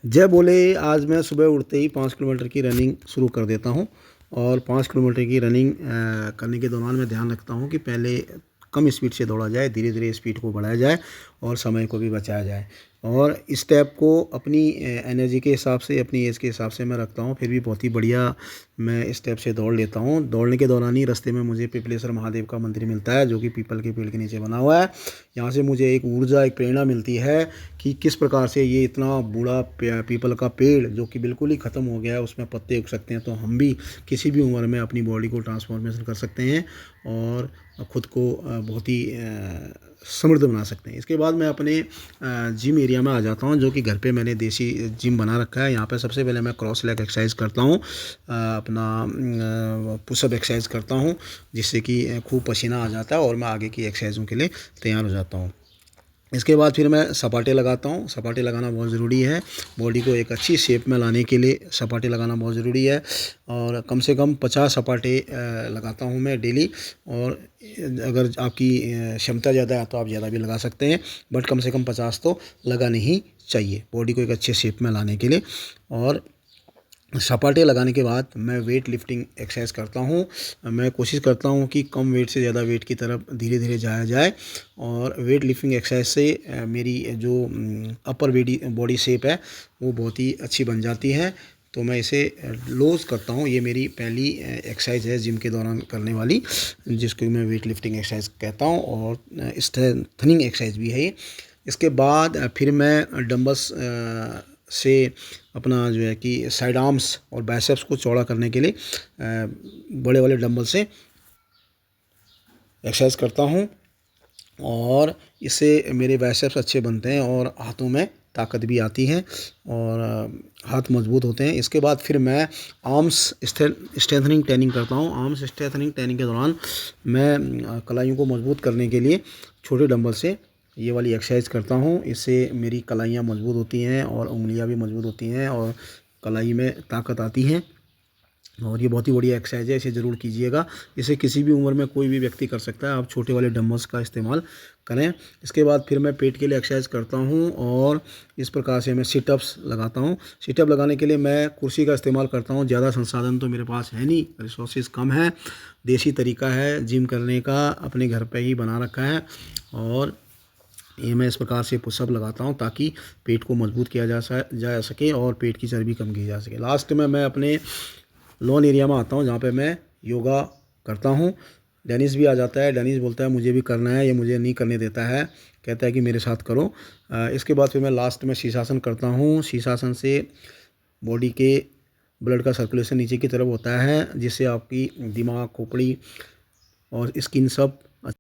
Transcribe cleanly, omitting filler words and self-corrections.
जय बोले। आज मैं सुबह उठते ही 5 किलोमीटर की रनिंग शुरू कर देता हूँ। और 5 किलोमीटर की रनिंग करने के दौरान मैं ध्यान रखता हूँ कि पहले कम स्पीड से दौड़ा जाए, धीरे धीरे स्पीड को बढ़ाया जाए और समय को भी बचाया जाए। और इस स्टेप को अपनी एनर्जी के हिसाब से, अपनी एज के हिसाब से मैं रखता हूँ। फिर भी बहुत ही बढ़िया मैं इस स्टेप से दौड़ लेता हूँ। दौड़ने के दौरान ही रास्ते में मुझे पिपलेश्वर महादेव का मंदिर मिलता है, जो कि पीपल के पेड़ के नीचे बना हुआ है। यहाँ से मुझे एक ऊर्जा, एक प्रेरणा मिलती है कि किस प्रकार से ये इतना बूढ़ा पीपल का पेड़ जो कि बिल्कुल ही ख़त्म हो गया है, उसमें पत्ते उग सकते हैं, तो हम भी किसी भी उम्र में अपनी बॉडी को ट्रांसफॉर्मेशन कर सकते हैं और ख़ुद को बहुत ही समृद्ध बना सकते हैं। इसके बाद मैं अपने जिम एरिया में आ जाता हूँ, जो कि घर पे मैंने देसी जिम बना रखा है। यहाँ पे सबसे पहले मैं क्रॉस लेग एक्सरसाइज करता हूँ, अपना पुशअप एक्सरसाइज करता हूँ, जिससे कि खूब पसीना आ जाता है और मैं आगे की एक्सरसाइजों के लिए तैयार हो जाता हूँ। इसके बाद फिर मैं सपाटे लगाता हूँ। सपाटे लगाना बहुत ज़रूरी है। बॉडी को एक अच्छी शेप में लाने के लिए सपाटे लगाना बहुत ज़रूरी है। और कम से कम 50 सपाटे लगाता हूँ मैं डेली। और अगर आपकी क्षमता ज़्यादा है तो आप ज़्यादा भी लगा सकते हैं, बट कम से कम 50 तो लगाने ही चाहिए बॉडी को एक अच्छे शेप में लाने के लिए। और सपाटे लगाने के बाद मैं वेट लिफ्टिंग एक्सरसाइज करता हूँ। मैं कोशिश करता हूँ कि कम वेट से ज़्यादा वेट की तरफ धीरे धीरे जाया जाए। और वेट लिफ्टिंग एक्सरसाइज से मेरी जो अपर बॉडी शेप है वो बहुत ही अच्छी बन जाती है। तो मैं इसे लॉस करता हूँ। ये मेरी पहली एक्सरसाइज है जिम के दौरान करने वाली, जिसको मैं वेट लिफ्टिंग एक्सरसाइज कहता हूँ, और स्ट्रेंथनिंग एक्सरसाइज भी है ये। इसके बाद फिर मैं डंबल्स से अपना जो है कि साइड आर्म्स और बाइसेप्स को चौड़ा करने के लिए बड़े वाले डंबल से एक्सरसाइज करता हूँ। और इससे मेरे बाइसेप्स अच्छे बनते हैं और हाथों में ताकत भी आती है और हाथ मजबूत होते हैं। इसके बाद फिर मैं आर्म्स स्ट्रेंथनिंग ट्रेनिंग करता हूँ। आर्म्स स्ट्रेंथनिंग ट्रेनिंग के दौरान मैं कलाइयों को मजबूत करने के लिए छोटे डंबल से ये वाली एक्सरसाइज करता हूँ। इससे मेरी कलाइयाँ मजबूत होती हैं और उंगलियाँ भी मजबूत होती हैं और कलाई में ताकत आती है। और ये बहुत ही बढ़िया एक्सरसाइज है, इसे ज़रूर कीजिएगा। इसे किसी भी उम्र में कोई भी व्यक्ति कर सकता है। आप छोटे वाले डंबल्स का इस्तेमाल करें। इसके बाद फिर मैं पेट के लिए एक्सरसाइज करता हूँ और इस प्रकार से मैं सिटअप्स लगाता हूँ। सिटअप लगाने के लिए मैं कुर्सी का इस्तेमाल करता हूँ। ज़्यादा संसाधन तो मेरे पास है नहीं, रिसोर्सेज कम है। देसी तरीका है जिम करने का, अपने घर पर ही बना रखा है। और ये मैं इस प्रकार से पुशअप लगाता हूँ ताकि पेट को मजबूत किया जा सके और पेट की चर्बी कम की जा सके। लास्ट में मैं अपने लॉन एरिया में आता हूँ, जहाँ पे मैं योगा करता हूँ। डेनिस भी आ जाता है। डेनिस बोलता है मुझे भी करना है, ये मुझे नहीं करने देता है, कहता है कि मेरे साथ करो। इसके बाद फिर मैं लास्ट में शीर्षासन करता हूँ। शीर्षासन से बॉडी के ब्लड का सर्कुलेशन नीचे की तरफ होता है, जिससे आपकी दिमाग, खोपड़ी और स्किन सब